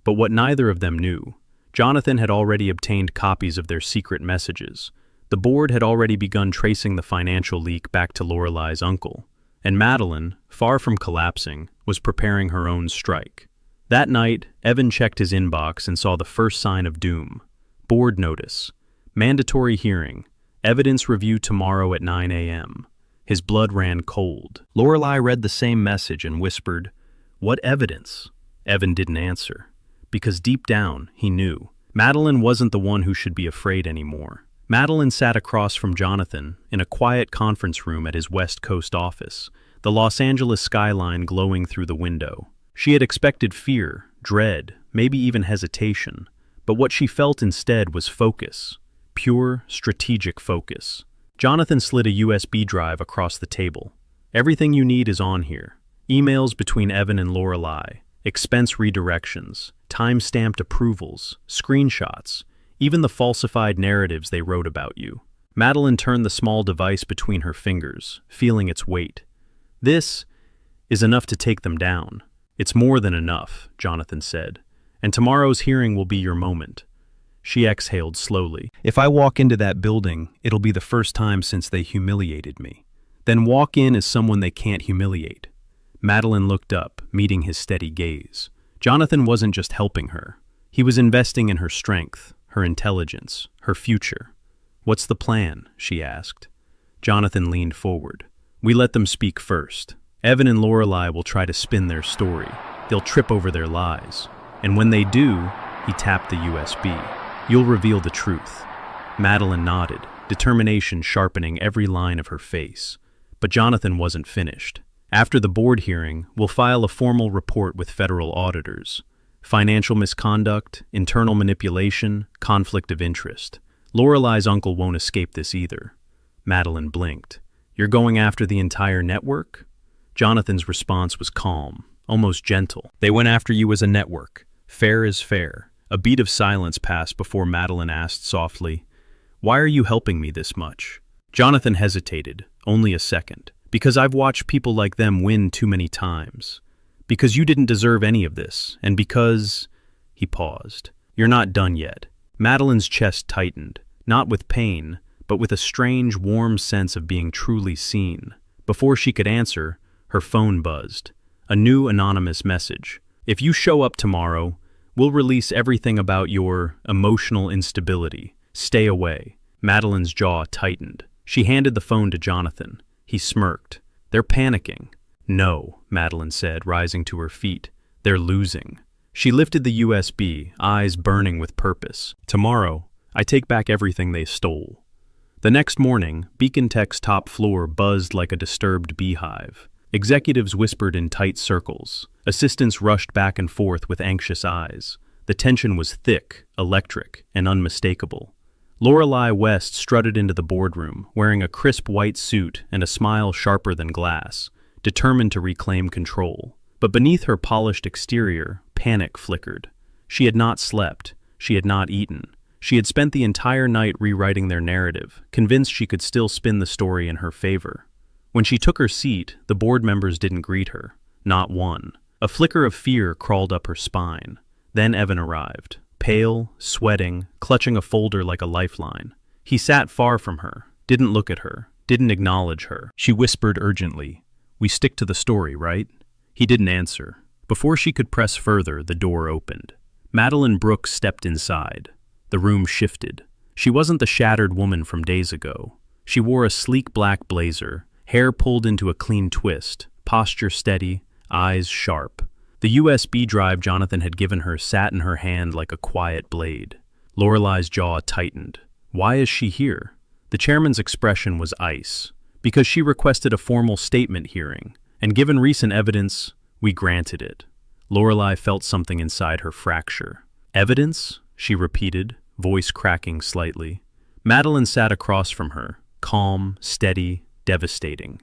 But what neither of them knew, Jonathan had already obtained copies of their secret messages. The board had already begun tracing the financial leak back to Lorelei's uncle. And Madeline, far from collapsing, was preparing her own strike. That night, Evan checked his inbox and saw the first sign of doom. Board notice. Mandatory hearing. Evidence review tomorrow at 9 a.m. His blood ran cold. Lorelei read the same message and whispered, "What evidence?" Evan didn't answer. Because deep down, he knew. Madeline wasn't the one who should be afraid anymore. Madeline sat across from Jonathan in a quiet conference room at his West Coast office, the Los Angeles skyline glowing through the window. She had expected fear, dread, maybe even hesitation, but what she felt instead was focus. Pure, strategic focus. Jonathan slid a USB drive across the table. Everything you need is on here. Emails between Evan and Lorelei, expense redirections, time-stamped approvals, screenshots, even the falsified narratives they wrote about you. Madeline turned the small device between her fingers, feeling its weight. This is enough to take them down. It's more than enough, Jonathan said, and tomorrow's hearing will be your moment. She exhaled slowly. If I walk into that building, it'll be the first time since they humiliated me. Then walk in as someone they can't humiliate. Madeline looked up, meeting his steady gaze. Jonathan wasn't just helping her. He was investing in her strength, her intelligence, her future. What's the plan? She asked. Jonathan leaned forward. We let them speak first. Evan and Lorelei will try to spin their story. They'll trip over their lies. And when they do, he tapped the USB. You'll reveal the truth. Madeline nodded, determination sharpening every line of her face. But Jonathan wasn't finished. After the board hearing, we'll file a formal report with federal auditors. Financial misconduct, internal manipulation, conflict of interest. Lorelei's uncle won't escape this either. Madeline blinked. You're going after the entire network? Jonathan's response was calm, almost gentle. They went after you as a network. Fair is fair. A beat of silence passed before Madeline asked softly, Why are you helping me this much? Jonathan hesitated, only a second. Because I've watched people like them win too many times. Because you didn't deserve any of this, and because... He paused. You're not done yet. Madeline's chest tightened, not with pain, but with a strange, warm sense of being truly seen. Before she could answer, her phone buzzed. A new anonymous message. If you show up tomorrow, we'll release everything about your emotional instability. Stay away. Madeline's jaw tightened. She handed the phone to Jonathan. He smirked. They're panicking. No, Madeline said, rising to her feet. They're losing. She lifted the USB, eyes burning with purpose. Tomorrow, I take back everything they stole. The next morning, Beacon Tech's top floor buzzed like a disturbed beehive. Executives whispered in tight circles. Assistants rushed back and forth with anxious eyes. The tension was thick, electric, and unmistakable. Lorelei West strutted into the boardroom, wearing a crisp white suit and a smile sharper than glass, determined to reclaim control. But beneath her polished exterior, panic flickered. She had not slept. She had not eaten. She had spent the entire night rewriting their narrative, convinced she could still spin the story in her favor. When she took her seat, the board members didn't greet her. Not one. A flicker of fear crawled up her spine. Then Evan arrived. Pale, sweating, clutching a folder like a lifeline. He sat far from her, didn't look at her, didn't acknowledge her. She whispered urgently, We stick to the story, right? He didn't answer. Before she could press further, the door opened. Madeline Brooks stepped inside. The room shifted. She wasn't the shattered woman from days ago. She wore a sleek black blazer, hair pulled into a clean twist, posture steady, eyes sharp. The USB drive Jonathan had given her sat in her hand like a quiet blade. Lorelei's jaw tightened. Why is she here? The chairman's expression was ice. Because she requested a formal statement hearing, and given recent evidence, we granted it. Lorelei felt something inside her fracture. Evidence? She repeated, voice cracking slightly. Madeline sat across from her, calm, steady, devastating.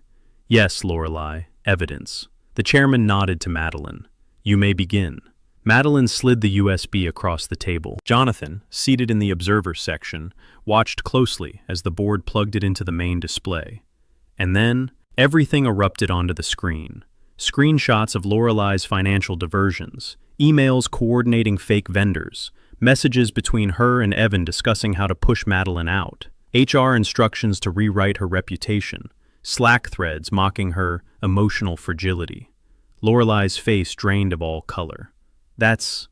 Yes, Lorelei, evidence. The chairman nodded to Madeline. You may begin. Madeline slid the USB across the table. Jonathan, seated in the observer section, watched closely as the board plugged it into the main display. And then, everything erupted onto the screen. Screenshots of Lorelei's financial diversions, emails coordinating fake vendors, messages between her and Evan discussing how to push Madeline out, HR instructions to rewrite her reputation, Slack threads mocking her emotional fragility. Lorelei's face drained of all color. That's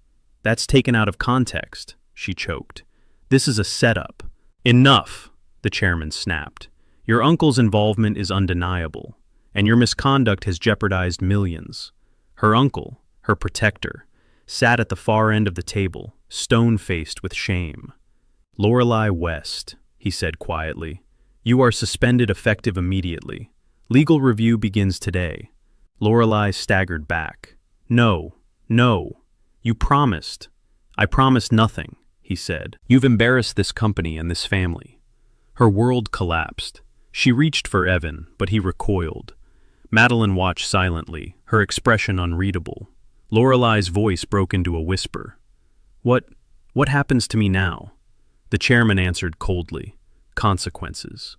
taken out of context, she choked. This is a setup. Enough, the chairman snapped. Your uncle's involvement is undeniable, and your misconduct has jeopardized millions. Her uncle, her protector, sat at the far end of the table, stone-faced with shame. Lorelei West, he said quietly, you are suspended effective immediately. Legal review begins today. Lorelei staggered back. No. You promised. I promised nothing, he said. You've embarrassed this company and this family. Her world collapsed. She reached for Evan, but he recoiled. Madeline watched silently, her expression unreadable. Lorelei's voice broke into a whisper. What happens to me now?" The chairman answered coldly. "Consequences."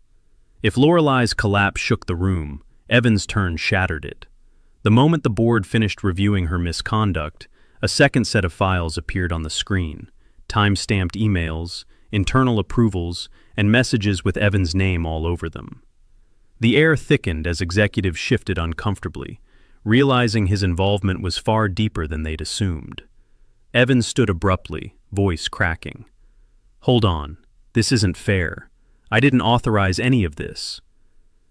If Lorelei's collapse shook the room, Evan's turn shattered it. The moment the board finished reviewing her misconduct, a second set of files appeared on the screen, time-stamped emails, internal approvals, and messages with Evan's name all over them. The air thickened as executives shifted uncomfortably, realizing his involvement was far deeper than they'd assumed. Evan stood abruptly, voice cracking. "Hold on, this isn't fair. I didn't authorize any of this."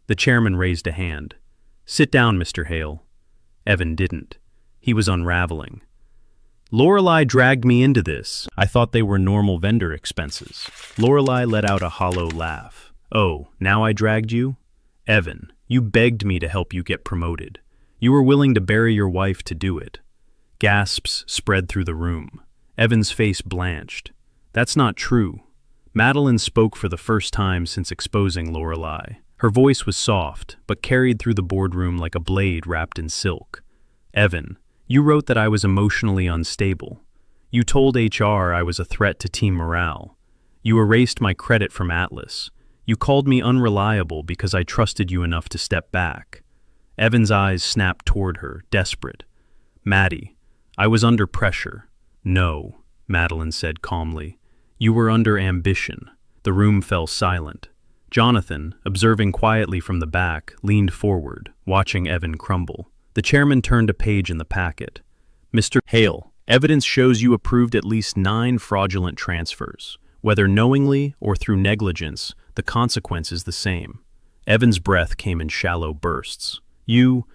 The chairman raised a hand. "Sit down, Mr. Hale." Evan didn't. He was unraveling. "Lorelei dragged me into this. I thought they were normal vendor expenses." Lorelei let out a hollow laugh. "Oh, now I dragged you? Evan, you begged me to help you get promoted. You were willing to bury your wife to do it." Gasps spread through the room. Evan's face blanched. "That's not true." Madeline spoke for the first time since exposing Lorelei. Her voice was soft, but carried through the boardroom like a blade wrapped in silk. "Evan, you wrote that I was emotionally unstable. You told HR I was a threat to team morale. You erased my credit from Atlas. You called me unreliable because I trusted you enough to step back." Evan's eyes snapped toward her, desperate. "Maddie, I was under pressure." "No," Madeline said calmly. "You were under ambition." The room fell silent. Jonathan, observing quietly from the back, leaned forward, watching Evan crumble. The chairman turned a page in the packet. "Mr. Hale, evidence shows you approved at least 9 fraudulent transfers. Whether knowingly or through negligence, the consequence is the same." Evan's breath came in shallow bursts. You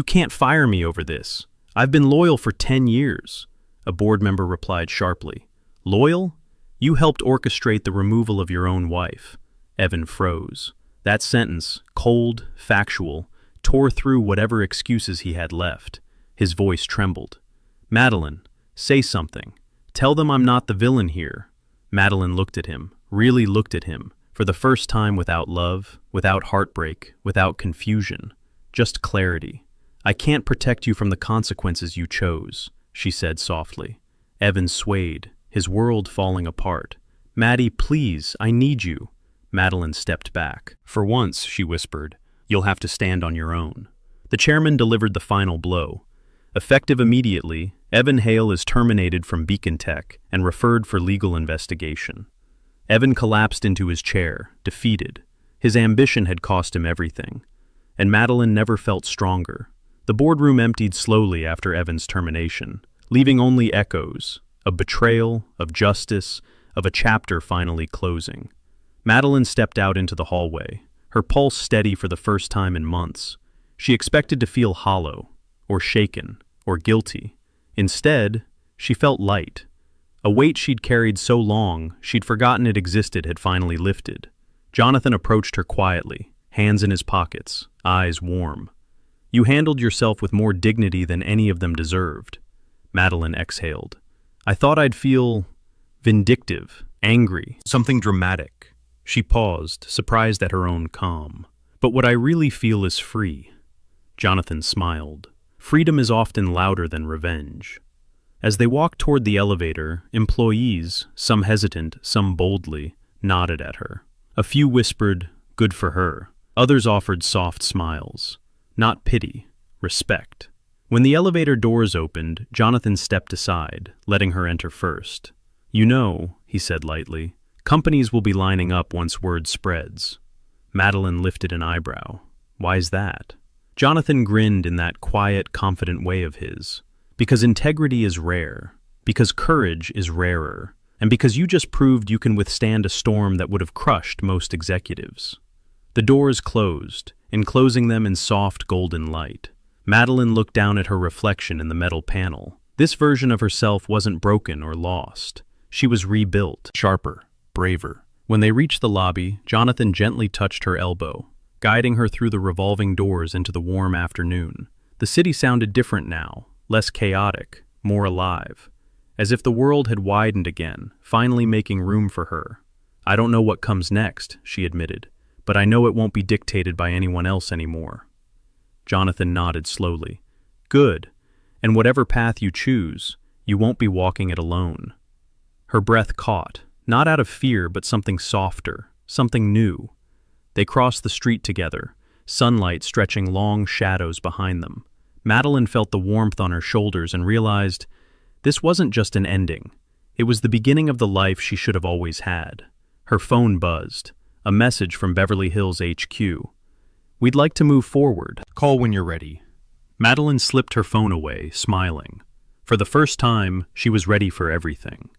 can't fire me over this. I've been loyal for 10 years. A board member replied sharply. "Loyal? You helped orchestrate the removal of your own wife." Evan froze. That sentence, cold, factual, tore through whatever excuses he had left. His voice trembled. "Madeline, say something. Tell them I'm not the villain here." Madeline looked at him, really looked at him, for the first time without love, without heartbreak, without confusion. Just clarity. "I can't protect you from the consequences you chose," she said softly. Evan swayed, his world falling apart. "Maddie, please, I need you." Madeline stepped back. "For once," she whispered, "you'll have to stand on your own." The chairman delivered the final blow. Effective immediately, Evan Hale is terminated from Beacon Tech and referred for legal investigation. Evan collapsed into his chair, defeated. His ambition had cost him everything. And Madeline never felt stronger. The boardroom emptied slowly after Evan's termination, leaving only echoes, of betrayal, of justice, of a chapter finally closing. Madeline stepped out into the hallway, her pulse steady for the first time in months. She expected to feel hollow, or shaken, or guilty. Instead, she felt light. A weight she'd carried so long, she'd forgotten it existed had finally lifted. Jonathan approached her quietly, hands in his pockets, eyes warm. "You handled yourself with more dignity than any of them deserved." Madeline exhaled. "I thought I'd feel vindictive, angry, something dramatic." She paused, surprised at her own calm. "But what I really feel is free." Jonathan smiled. Freedom is often louder than revenge. As they walked toward the elevator, employees, some hesitant, some boldly, nodded at her. A few whispered, "Good for her." Others offered soft smiles. Not pity, respect. When the elevator doors opened, Jonathan stepped aside, letting her enter first. "You know," he said lightly, "companies will be lining up once word spreads." Madeline lifted an eyebrow. "Why's that?" Jonathan grinned in that quiet, confident way of his. "Because integrity is rare, because courage is rarer, and because you just proved you can withstand a storm that would have crushed most executives." The doors closed, enclosing them in soft golden light. Madeline looked down at her reflection in the metal panel. This version of herself wasn't broken or lost. She was rebuilt, sharper, braver. When they reached the lobby, Jonathan gently touched her elbow, guiding her through the revolving doors into the warm afternoon. The city sounded different now, less chaotic, more alive, as if the world had widened again, finally making room for her. "I don't know what comes next," she admitted, but I know it won't be dictated by anyone else anymore." Jonathan nodded slowly. "Good. And whatever path you choose, you won't be walking it alone." Her breath caught, not out of fear but something softer, something new. They crossed the street together, sunlight stretching long shadows behind them. Madeline felt the warmth on her shoulders and realized this wasn't just an ending. It was the beginning of the life she should have always had. Her phone buzzed, a message from Beverly Hills HQ. "We'd like to move forward. Call when you're ready." Madeline slipped her phone away, smiling. For the first time, she was ready for everything.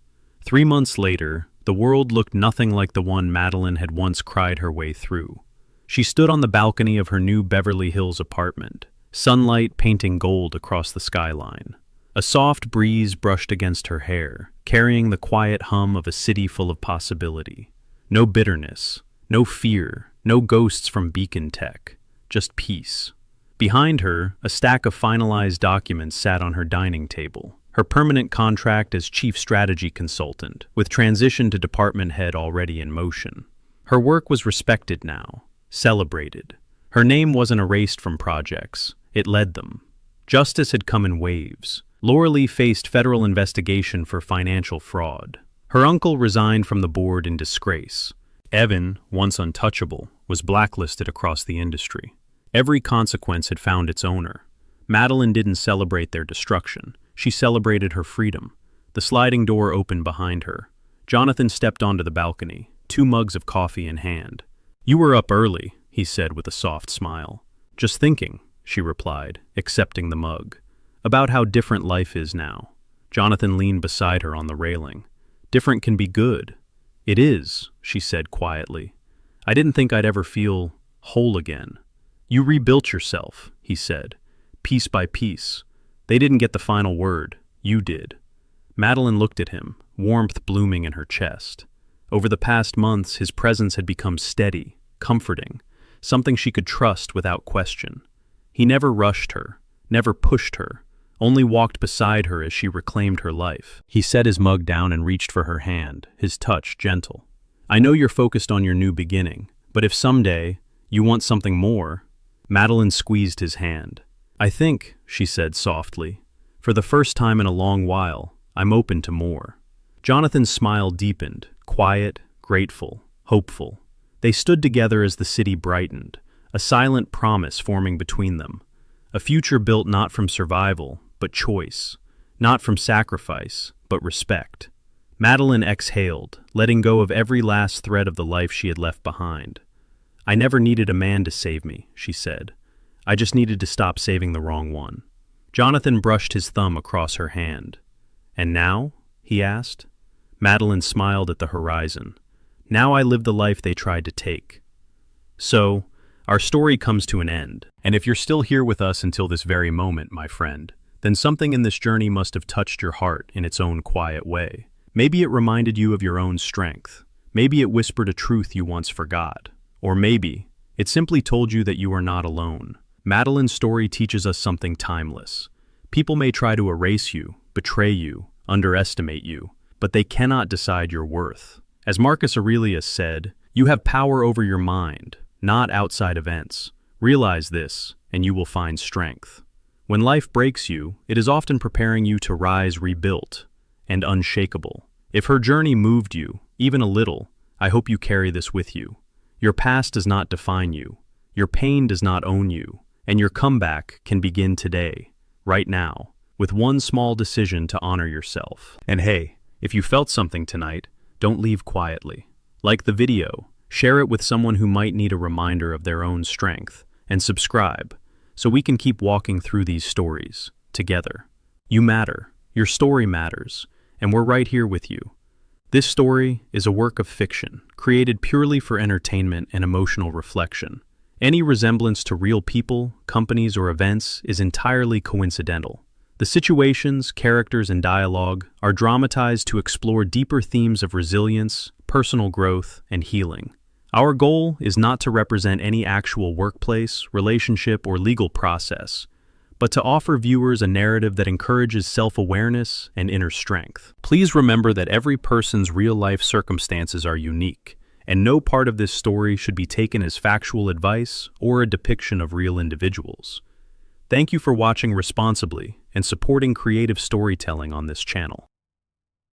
3 months later, the world looked nothing like the one Madeline had once cried her way through. She stood on the balcony of her new Beverly Hills apartment, sunlight painting gold across the skyline. A soft breeze brushed against her hair, carrying the quiet hum of a city full of possibility. No bitterness, no fear, no ghosts from Beacon Tech, just peace. Behind her, a stack of finalized documents sat on her dining table. Her permanent contract as chief strategy consultant, with transition to department head already in motion. Her work was respected now, celebrated. Her name wasn't erased from projects, it led them. Justice had come in waves. Lauralee faced federal investigation for financial fraud. Her uncle resigned from the board in disgrace. Evan, once untouchable, was blacklisted across the industry. Every consequence had found its owner. Madeline didn't celebrate their destruction. She celebrated her freedom. The sliding door opened behind her. Jonathan stepped onto the balcony, 2 mugs of coffee in hand. "You were up early," he said with a soft smile. "Just thinking," she replied, accepting the mug. "About how different life is now." Jonathan leaned beside her on the railing. "Different can be good." "It is," she said quietly. "I didn't think I'd ever feel whole again." "You rebuilt yourself," he said, "piece by piece. They didn't get the final word. You did." Madeline looked at him, warmth blooming in her chest. Over the past months, his presence had become steady, comforting, something she could trust without question. He never rushed her, never pushed her, only walked beside her as she reclaimed her life. He set his mug down and reached for her hand, his touch gentle. "I know you're focused on your new beginning, but if someday you want something more..." Madeline squeezed his hand. "I think," she said softly, "for the first time in a long while, I'm open to more." Jonathan's smile deepened, quiet, grateful, hopeful. They stood together as the city brightened, a silent promise forming between them. A future built not from survival, but choice. Not from sacrifice, but respect. Madeline exhaled, letting go of every last thread of the life she had left behind. "I never needed a man to save me," she said. "I just needed to stop saving the wrong one." Jonathan brushed his thumb across her hand. "And now?" he asked. Madeline smiled at the horizon. "Now I live the life they tried to take." So, our story comes to an end. And if you're still here with us until this very moment, my friend, then something in this journey must have touched your heart in its own quiet way. Maybe it reminded you of your own strength. Maybe it whispered a truth you once forgot. Or maybe it simply told you that you are not alone. Madeline's story teaches us something timeless. People may try to erase you, betray you, underestimate you, but they cannot decide your worth. As Marcus Aurelius said, you have power over your mind, not outside events. Realize this, and you will find strength. When life breaks you, it is often preparing you to rise rebuilt and unshakable. If her journey moved you, even a little, I hope you carry this with you. Your past does not define you. Your pain does not own you. And your comeback can begin today, right now, with one small decision to honor yourself. And hey, if you felt something tonight, don't leave quietly. Like the video, share it with someone who might need a reminder of their own strength, and subscribe, so we can keep walking through these stories, together. You matter, your story matters, and we're right here with you. This story is a work of fiction, created purely for entertainment and emotional reflection. Any resemblance to real people, companies, or events is entirely coincidental. The situations, characters, and dialogue are dramatized to explore deeper themes of resilience, personal growth, and healing. Our goal is not to represent any actual workplace, relationship, or legal process, but to offer viewers a narrative that encourages self-awareness and inner strength. Please remember that every person's real-life circumstances are unique, and no part of this story should be taken as factual advice or a depiction of real individuals. Thank you for watching responsibly and supporting creative storytelling on this channel.